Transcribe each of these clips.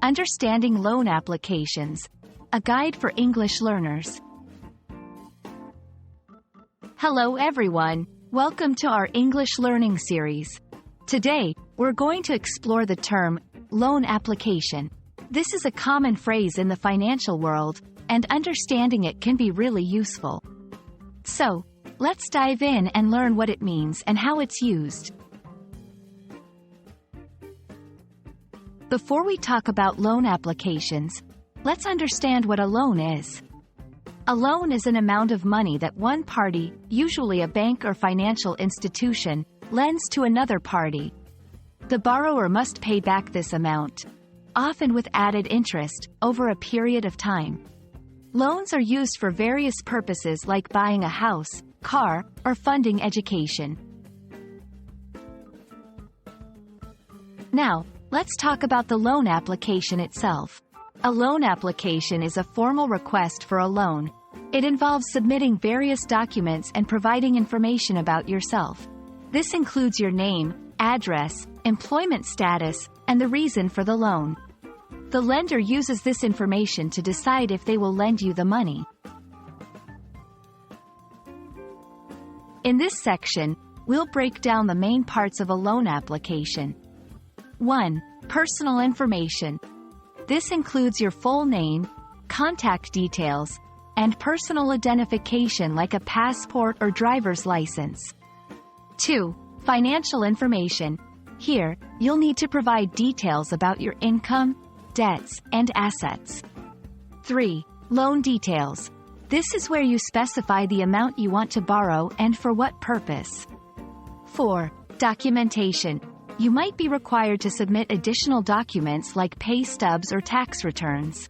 Understanding Loan Applications, a guide for English learners. Hello everyone, welcome to our English learning series. Today, we're going to explore the term, loan application. This is a common phrase in the financial world, and understanding it can be really useful. So, let's dive in and learn what it means and how it's used. Before we talk about loan applications, let's understand what a loan is. A loan is an amount of money that one party, usually a bank or financial institution, lends to another party. The borrower must pay back this amount, often with added interest, over a period of time. Loans are used for various purposes like buying a house, car, or funding education. Now, let's talk about the loan application itself. A loan application is a formal request for a loan. It involves submitting various documents and providing information about yourself. This includes your name, address, employment status, and the reason for the loan. The lender uses this information to decide if they will lend you the money. In this section, we'll break down the main parts of a loan application. 1. Personal information. This includes your full name, contact details, and personal identification like a passport or driver's license. 2. Financial information. Here, you'll need to provide details about your income, debts, and assets. 3. Loan details. This is where you specify the amount you want to borrow and for what purpose. 4. Documentation. You might be required to submit additional documents like pay stubs or tax returns.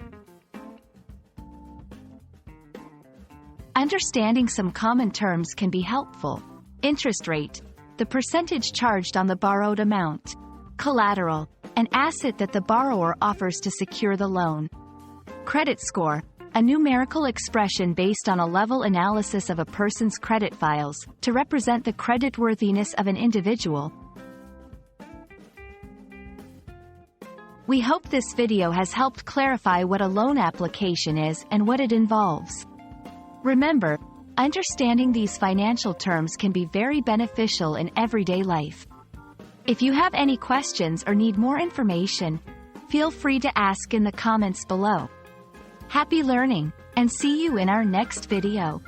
Understanding some common terms can be helpful. Interest rate, the percentage charged on the borrowed amount. Collateral, an asset that the borrower offers to secure the loan. Credit score, a numerical expression based on a level analysis of a person's credit files to represent the creditworthiness of an individual. We hope this video has helped clarify what a loan application is and what it involves. Remember, understanding these financial terms can be very beneficial in everyday life. If you have any questions or need more information, feel free to ask in the comments below. Happy learning, and see you in our next video.